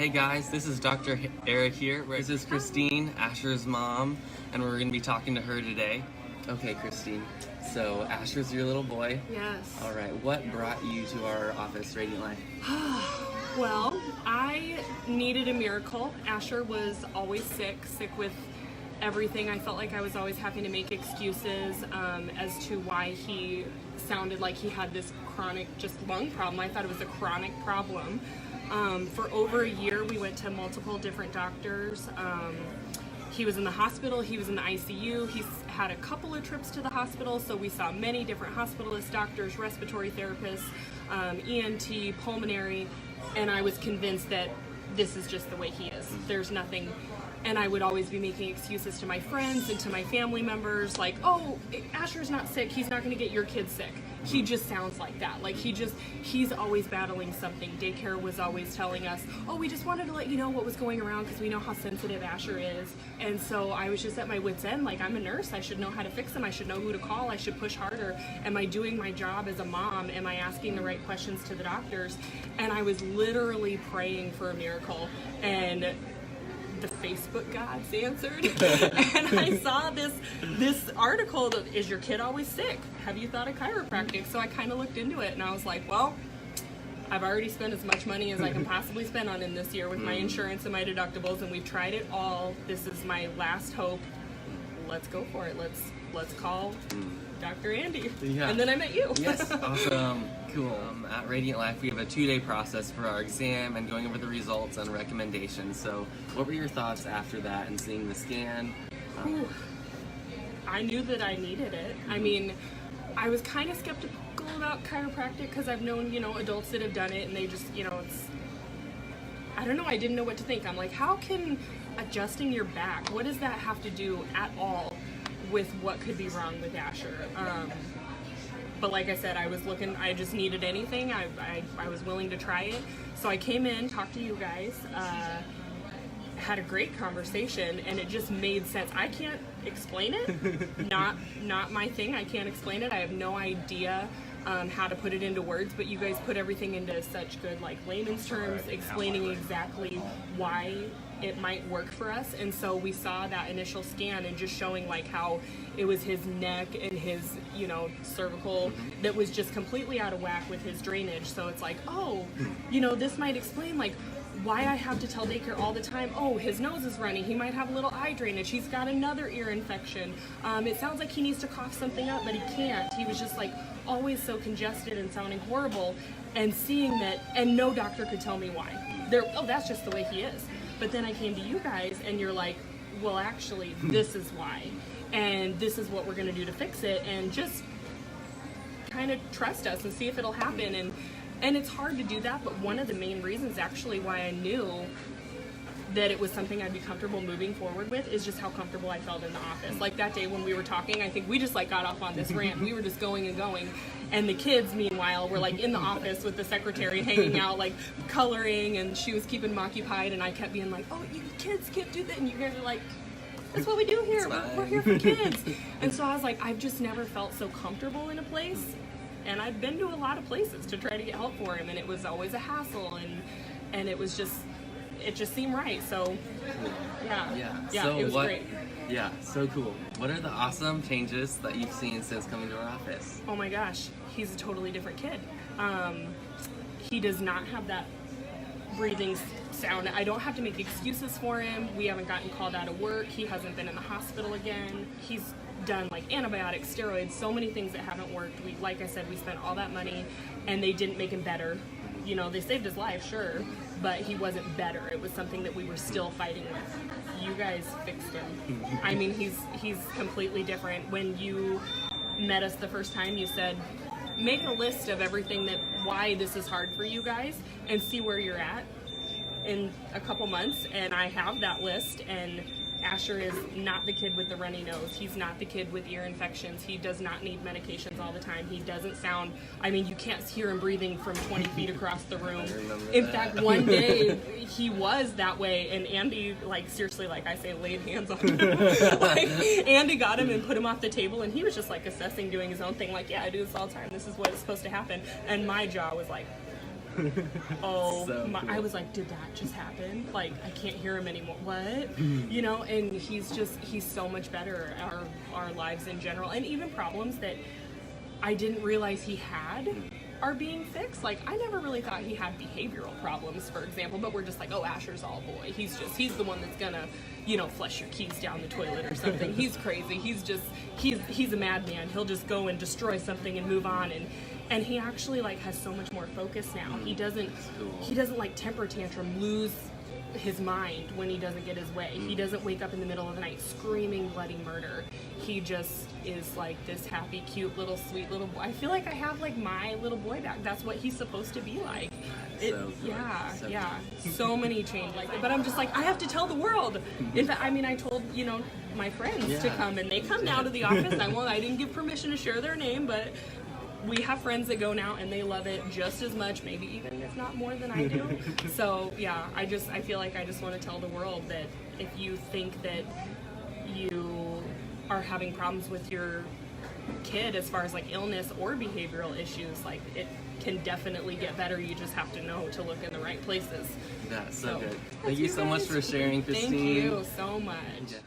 Hey guys, this is Dr. Eric here. This is Christine, Asher's mom, and we're going to be talking to her today. Okay, Christine, so Asher's your little boy. Yes. All right, what brought you to our office, Radiant Life? Well, I needed a miracle. Asher was always sick with everything. I felt like I was always having to make excuses as to why he sounded like he had this chronic lung problem. I thought it was a chronic problem. For over a year, we went to multiple different doctors. He was in the hospital, he was in the ICU, he's had a couple of trips to the hospital, so we saw many different hospitalists, doctors, respiratory therapists, ENT, pulmonary, and I was convinced that this is just the way he is. There's nothing, and I would always be making excuses to my friends and to my family members, like, oh, Asher's not sick, he's not gonna get your kid sick. He just sounds like that. Like he's always battling something. Daycare was always telling us, oh, we just wanted to let you know what was going around because we know how sensitive Asher is. And so I was just at my wit's end. Like, I'm a nurse. I should know how to fix him. I should know who to call. I should push harder. Am I doing my job as a mom? Am I asking the right questions to the doctors? And I was literally praying for a miracle. And the Facebook gods answered, and I saw this article that, is your kid always sick? Have you thought of chiropractic? So I kind of looked into it, and I was like, well, I've already spent as much money as I can possibly spend on him this year with my insurance and my deductibles, and we've tried it all. This is my last hope. Let's go for it. Let's call Dr. Andy. Yeah. And then I met you. Yes, awesome, cool. At Radiant Life, we have a 2-day process for our exam and going over the results and recommendations. So what were your thoughts after that and seeing the scan? I knew that I needed it. I mean, I was kind of skeptical about chiropractic because I've known, adults that have done it, and they just, it's, I don't know, I didn't know what to think. I'm like, how can adjusting your back, what does that have to do at all with what could be wrong with Asher? But like I said, I just needed anything. I was willing to try it. So I came in, talked to you guys, had a great conversation, and it just made sense. I can't explain it. Not my thing. I can't explain it. I have no idea how to put it into words, but you guys put everything into such good layman's terms, explaining exactly why it might work for us. And so we saw that initial scan and just showing how it was his neck and his cervical that was just completely out of whack with his drainage. So it's like, oh, this might explain why I have to tell daycare all the time, oh, his nose is runny, he might have a little eye drainage, he's got another ear infection, it sounds like he needs to cough something up, but he can't. He was just always so congested and sounding horrible, and seeing that, and no doctor could tell me why. That's just the way he is. But then I came to you guys, and you're like, well, actually, this is why, and this is what we're gonna do to fix it, and just kind of trust us and see if it'll happen. And it's hard to do that, but one of the main reasons actually why I knew that it was something I'd be comfortable moving forward with is just how comfortable I felt in the office. Like that day when we were talking, I think we just got off on this rant. We were just going and going. And the kids, meanwhile, were in the office with the secretary hanging out, coloring, and she was keeping them occupied, and I kept being like, oh, you kids can't do that. And you guys are like, that's what we do here. We're here for kids. And so I was like, I've just never felt so comfortable in a place. And I've been to a lot of places to try to get help for him, and it was always a hassle, and it was just, it just seemed right. So yeah, so it was great. Yeah, so cool. What are the awesome changes that you've seen since coming to our office? Oh my gosh, he's a totally different kid. He does not have that breathing sound. I don't have to make excuses for him. We haven't gotten called out of work. He hasn't been in the hospital again. He's done antibiotics, steroids, so many things that haven't worked. Like I said, we spent all that money and they didn't make him better. They saved his life, sure, but he wasn't better. It was something that we were still fighting with. You guys fixed him. I mean, he's completely different. When you met us the first time, you said, make a list of everything why this is hard for you guys and see where you're at in a couple months. And I have that list, and Asher is not the kid with the runny nose. He's not the kid with ear infections. He does not need medications all the time. He doesn't sound, you can't hear him breathing from 20 feet across the room. In fact, one day he was that way, and Andy, seriously, I say, laid hands on him. Andy got him and put him off the table, and he was just assessing, doing his own thing. Yeah, I do this all the time. This is what is supposed to happen. And my jaw was oh So my, cool. I was like, did that just happen? Like, I can't hear him anymore. What? You know, and he's so much better. Our lives in general, and even problems that I didn't realize he had are being fixed. Like, I never really thought he had behavioral problems, for example, but we're just like, oh, Asher's all boy. He's the one that's gonna, you know, flush your keys down the toilet or something. He's crazy. He's a madman. He'll just go and destroy something and move on. And he actually like has so much more focus now. He doesn't like temper tantrum, lose his mind when he doesn't get his way. He doesn't wake up in the middle of the night screaming bloody murder. He just is like this happy, cute little sweet little boy. I feel like I have like my little boy back. That's what he's supposed to be like. So good. Yeah. So many change like that. But I'm just like, I have to tell the world. In fact, I mean, I told, you know, my friends to come, and they come now to the office. I didn't give permission to share their name, but we have friends that go now and they love it just as much, maybe even if not more than I do. So yeah, I feel like I just want to tell the world that if you think that you are having problems with your kid as far as like illness or behavioral issues, like it can definitely get better. You just have to know to look in the right places. That's so good. Thank you so much guys. for sharing, Christine. Thank you so much. Yeah.